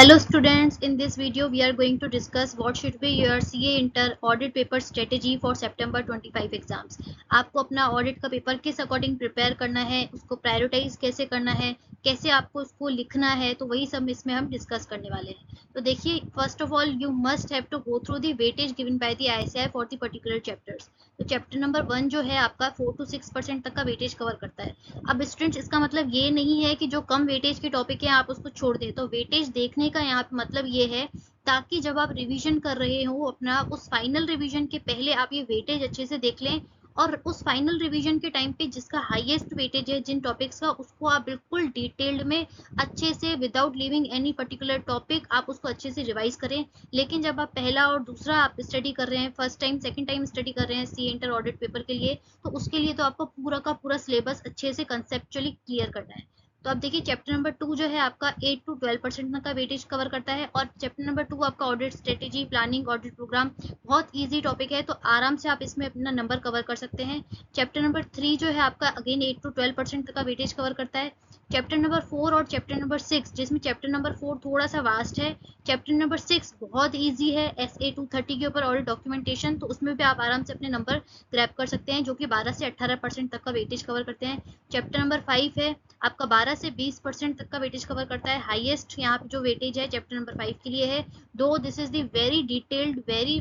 Hello students, in this video we are going to discuss what should be your CA Inter audit paper strategy for September 25 exams. आपको अपना audit का paper किस according prepare करना है, उसको prioritise कैसे करना है, कैसे आपको उसको लिखना है, तो वही सब इसमें हम डिस्कस करने वाले हैं। तो देखिए, first of all you must have to go through the weightage given by the ICAI for the particular chapters. तो चैप्टर नंबर 1 जो है आपका 4 to 6% तक का वेटेज कवर करता है। अब स्टूडेंट्स, इसका मतलब ये नहीं है कि जो कम वेटेज के टॉपिक है आप उसको छोड़ दें। तो वेटेज देखने का यहाँ पे मतलब ये है ताकि जब आप रिवीजन कर रहे हो अपना, उस फाइनल रिवीजन के पहले आप ये वेटेज अच्छे से देख लें, और उस फाइनल रिवीजन के टाइम पे जिसका हाईएस्ट वेटेज है जिन टॉपिक्स का, उसको आप बिल्कुल डिटेल्ड में अच्छे से without leaving any particular topic आप उसको अच्छे से रिवाइज करें। लेकिन जब आप पहला और दूसरा आप स्टडी कर रहे हैं, first time second time study कर रहे हैं सी इंटर ऑडिट पेपर के लिए, तो उसके लिए तो आपको पूरा का पूरा सिलेबस अच्छे से कंसेप्चुअली क्लियर करना है। तो अब देखिए, चैप्टर नंबर 2 जो है आपका 8 to 12% तक का वेटेज कवर करता है, और चैप्टर नंबर 2 आपका audit strategy, planning, audit program, बहुत इजी टॉपिक है, तो आराम से आप इसमें अपना नंबर कवर कर सकते हैं। चैप्टर नंबर 3 जो है आपका अगेन 8 to 12% तक का वेटेज कवर करता है। चैप्टर नंबर 4 और चैप्टर नंबर 6, जिसमें चैप्टर नंबर 4 थोड़ा सा वास्ट है, चैप्टर नंबर 6 बहुत इजी है, SA 230 के ऊपर ऑडिट डॉक्यूमेंटेशन, तो उसमें भी आप आराम से अपने नंबर ग्रैब कर सकते हैं, जो कि 12 से 18% तक का वेटेज कवर करते हैं। चैप्टर नंबर 5 है आपका 12 से 20% तक का वेटेज कवर करता है। हाईएस्ट यहाँ पे जो वेटेज है चैप्टर नंबर 5 के लिए है, दो this is the very detailed very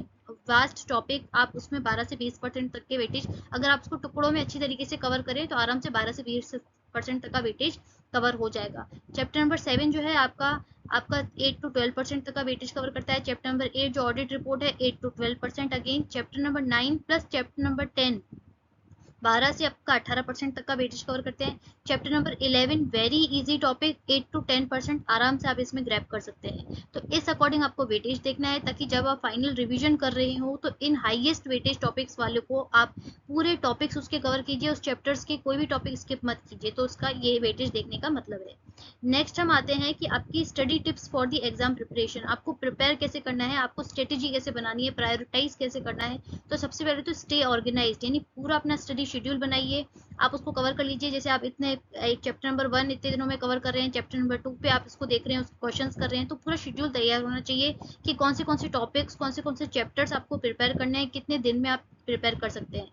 vast topic, आप उसमें 12 से 20% तक के वेटेज अगर आप उसको टुकड़ों में अच्छी तरीके से कवर करें तो आराम से 12 से 20% तक का वेटेज कवर हो जाएगा। चैप्टर नंबर 7 जो है आपका आपका 8 to 12% तक का वेटेज कवर करता है। चैप्टर नंबर 8 जो ऑडिट रिपोर्ट है 8 to 12% again. Chapter number 9 plus chapter number 10 12 से आपका 18% तक का वेटेज कवर करते हैं। Chapter number 11 very easy topic, 8 to 10% आराम से आप इसमें ग्रैब कर सकते हैं। तो इस अकॉर्डिंग आपको वेटेज देखना है, ताकि जब आप फाइनल रिवीजन कर रहे हो तो इन हाईएस्ट वेटेज टॉपिक्स वाले को आप पूरे टॉपिक्स उसके कवर कीजिए, उस चैप्टर्स के कोई भी टॉपिक स्किप मत कीजिए, तो उसका ये वेटेज देखने का मतलब है। नेक्स्ट हम आते हैं कि आपकी study tips for the exam preparation, आपको प्रिपेयर कैसे करना है, आपको स्ट्रेटेजी कैसे बनानी है, प्रायोरिटाइज कैसे करना है। तो सबसे पहले तो स्टे ऑर्गेनाइज्ड, यानी पूरा अपना स्टडी शेड्यूल बनाइए, आप उसको कवर कर लीजिए। जैसे आप इतने एक चैप्टर नंबर 1 इतने दिनों में कवर कर रहे हैं, चैप्टर नंबर 2 पे आप इसको देख रहे हैं, उसके क्वेश्चंस कर रहे हैं, तो पूरा शेड्यूल तैयार होना चाहिए कि कौन से टॉपिक्स, कौन से चैप्टर्स आपको प्रिपेयर करने हैं, कितने दिन में आप प्रिपेयर कर सकते हैं।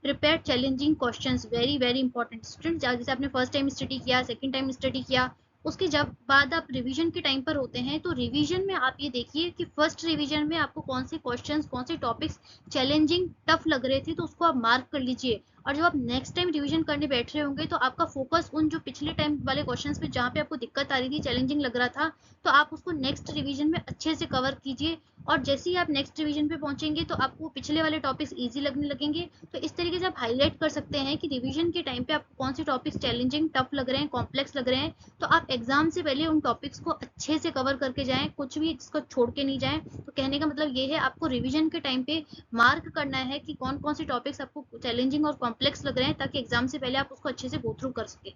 Prepare challenging questions, very very important student. जैसे आपने फर्स्ट टाइम स्टडी किया, सेकंड टाइम स्टडी किया, उसके जब बाद आप रिवीजन के टाइम पर होते हैं, तो रिवीजन में आप ये देखिए कि फर्स्ट रिवीजन में आपको कौन से क्वेश्चंस, कौन से टॉपिक्स चैलेंजिंग टफ लग रहे थे, तो उसको आप मार्क कर लीजिए। और जब आप नेक्स्ट टाइम रिवीजन करने बैठ रहे होंगे तो आपका फोकस उन जो पिछले टाइम वाले क्वेश्चंस पे जहाँ पे आपको दिक्कत आ रही थी, चैलेंजिंग लग रहा था, तो आप उसको नेक्स्ट रिवीजन में अच्छे से कवर कीजिए। और जैसे ही आप नेक्स्ट रिवीजन पे पहुंचेंगे तो आपको पिछले वाले टॉपिक्स इजी लगने लगेंगे। तो इस तरीके से आप हाईलाइट कर सकते हैं कि रिवीजन के टाइम पे आपको कौन से टॉपिक्स चैलेंजिंग टफ लग रहे हैं, कॉम्प्लेक्स लग रहे हैं, तो आप एग्जाम से पहले उन टॉपिक्स को अच्छे से कवर करके जाएं, कुछ भी इसको छोड़ के नहीं जाएं। तो कहने का मतलब ये है, आपको रिवीजन के टाइम पे मार्क करना है कि कौन कौन से टॉपिक्स आपको चैलेंजिंग और कॉम्प्लेक्स लग रहे हैं, ताकि एग्जाम से पहले आप उसको अच्छे से गो थ्रू कर सके।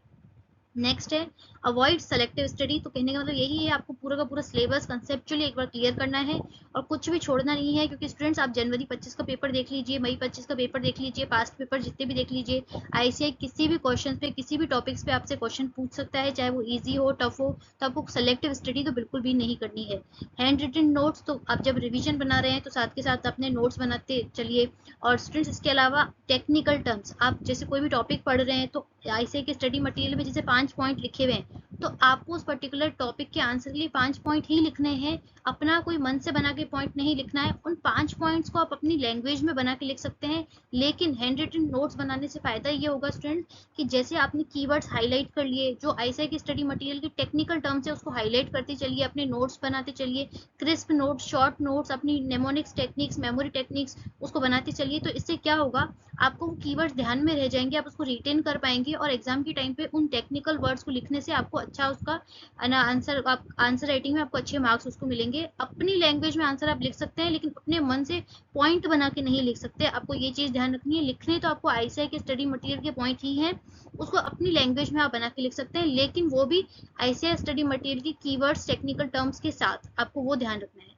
नेक्स्ट है अवॉइड सेलेक्टिव स्टडी। तो कहने का मतलब यही है, आपको पूरा का पूरा सिलेबस कंसेप्चुअली एक बार क्लियर करना है और कुछ भी छोड़ना नहीं है। क्योंकि स्टूडेंट्स, आप जनवरी 25 का पेपर देख लीजिए, मई 25 का पेपर देख लीजिए, पास्ट पेपर जितने भी देख लीजिए, ICAI किसी भी क्वेश्चन पे, किसी भी टॉपिक्स पे आपसे क्वेश्चन पूछ सकता है, चाहे वो ईजी हो, टफ हो। तो आपको सेलेक्टिव स्टडी तो बिल्कुल भी नहीं करनी है। हैंड रिटन नोट्स, तो आप जब रिविजन बना रहे हैं तो साथ के साथ अपने नोट्स बनाते चलिए। और स्टूडेंट्स, इसके अलावा टेक्निकल टर्म्स, आप जैसे कोई भी टॉपिक पढ़ रहे हैं तो ICAI के स्टडी मटेरियल में जैसे 5 पॉइंट लिखे हुए हैं, तो आपको उस पर्टिकुलर टॉपिक के आंसर के लिए 5 पॉइंट ही लिखने हैं, अपना कोई मन से बना के पॉइंट नहीं लिखना है। उन 5 पॉइंट्स को आप अपनी लैंग्वेज में बना के लिख सकते हैं। लेकिन हैंड रिटन नोट्स बनाने से फायदा ये होगा स्टूडेंट कि जैसे आपने कीवर्ड्स हाईलाइट कर लिए, जो ICAI की स्टडी मटेरियल की टेक्निकल टर्म्स है उसको हाईलाइट करते चलिए, अपने नोट्स बनाते चलिए, क्रिस्प नोट्स, शॉर्ट नोट्स, अपनी नेमोनिक्स टेक्निक्स, मेमोरी टेक्निक्स उसको बनाते चलिए। तो इससे क्या होगा, आपको वो कीवर्ड्स ध्यान में रह जाएंगे, आप उसको रिटेन कर पाएंगे, और एग्जाम के टाइम पे उन टेक्निकल वर्ड्स को लिखने से आपको अच्छा उसका आंसर, आप आंसर राइटिंग में आपको अच्छे मार्क्स उसको मिलेंगे। अपनी लैंग्वेज में आंसर आप लिख सकते हैं, लेकिन अपने मन से पॉइंट बना के नहीं लिख सकते। आपको ये चीज ध्यान रखनी है, लिखने तो आपको ICAI के स्टडी मटेरियल के पॉइंट ही हैं, उसको अपनी लैंग्वेज में आप बना के लिख सकते हैं, लेकिन वो भी ICAI स्टडी मटेरियल की कीवर्ड्स, टेक्निकल टर्म्स के साथ, आपको वो ध्यान रखना है।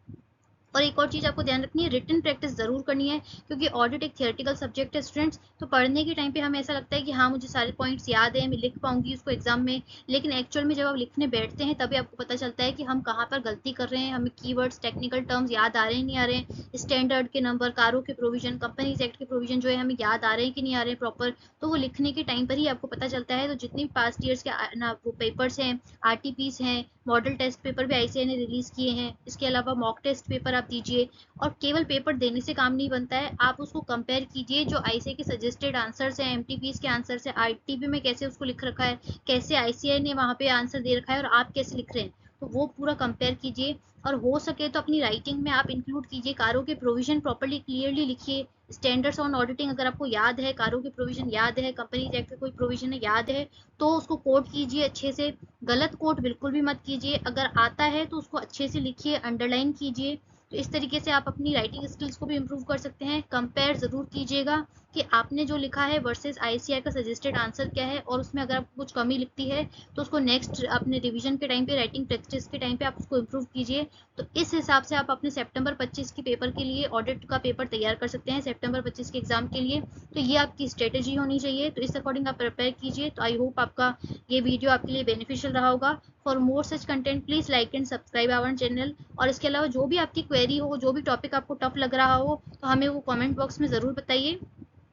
और एक और चीज़ आपको ध्यान रखनी है, रिटन प्रैक्टिस ज़रूर करनी है, क्योंकि ऑडिट एक थियोरेटिकल सब्जेक्ट है स्टूडेंट्स। तो पढ़ने के टाइम पे हमें ऐसा लगता है कि हाँ मुझे सारे पॉइंट्स याद है, मैं लिख पाऊंगी उसको एग्जाम में, लेकिन एक्चुअल में जब आप लिखने बैठते हैं तभी आपको पता चलता है कि हम कहाँ पर गलती कर रहे हैं, हमें कीवर्ड्स टेक्निकल टर्म्स याद आ रहे हैं नहीं आ रहे हैं, स्टैंडर्ड के नंबर, कारों के प्रोविजन, कंपनीज एक्ट के प्रोविजन जो है हमें याद आ रहे हैं कि नहीं आ रहे हैं प्रॉपर। तो वो लिखने के टाइम पर ही आपको पता चलता है। तो जितनी भी पास्ट ईयर्स के ना वो पेपर्स हैं, आरटीपीस हैं, मॉडल टेस्ट पेपर भी आईसीएआई ने रिलीज किए हैं, इसके अलावा मॉक टेस्ट पेपर आप दीजिए। और केवल पेपर देने से काम नहीं बनता है, आप उसको कंपेयर कीजिए जो आईसीएआई के सजेस्टेड आंसर्स हैं, एमटीपीस के आंसर्स हैं, आईटीपी में कैसे उसको लिख रखा है, कैसे आईसीएआई ने वहाँ पे आंसर दे रखा है और आप कैसे लिख रहे हैं, तो वो पूरा कंपेयर कीजिए। और हो सके तो अपनी राइटिंग में आप इंक्लूड कीजिए, कारों के प्रोविजन प्रॉपर्ली क्लियरली लिखिए। स्टैंडर्ड्स ऑन ऑडिटिंग अगर आपको याद है, कारों के प्रोविजन याद है, कंपनीज एक्ट का कोई प्रोविजन है याद है, तो उसको कोट कीजिए अच्छे से। गलत कोट बिल्कुल भी मत कीजिए, अगर आता है तो उसको अच्छे से लिखिए, अंडरलाइन कीजिए। तो इस तरीके से आप अपनी राइटिंग स्किल्स को भी इम्प्रूव कर सकते हैं। कंपेयर ज़रूर कीजिएगा कि आपने जो लिखा है वर्सेस आईसीआई का सजेस्टेड आंसर क्या है, और उसमें अगर आपको कुछ कमी लिखती है तो उसको नेक्स्ट अपने रिवीजन के टाइम पे, राइटिंग प्रैक्टिस के टाइम पे आप उसको इम्प्रूव कीजिए। तो इस हिसाब से आप अपने सितंबर 25 के पेपर के लिए, ऑडिट का पेपर तैयार कर सकते हैं सितंबर 25 के एग्जाम के लिए। तो ये आपकी स्ट्रेटेजी होनी चाहिए, तो इस अकॉर्डिंग आप प्रिपेयर कीजिए। तो आई होप आपका ये वीडियो आपके लिए बेनिफिशियल रहा होगा। For more such content please like and subscribe our channel. और इसके अलावा जो भी आपकी क्वेरी हो, जो भी टॉपिक आपको टफ लग रहा हो, तो हमें वो कमेंट बॉक्स में ज़रूर बताइए।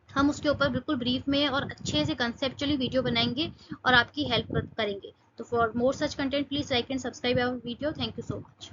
हम उसके ऊपर बिल्कुल ब्रीफ में और अच्छे से कंसेप्चुअली वीडियो बनाएंगे और आपकी हेल्प करेंगे। तो for more such content please like and subscribe our video. Thank you so much.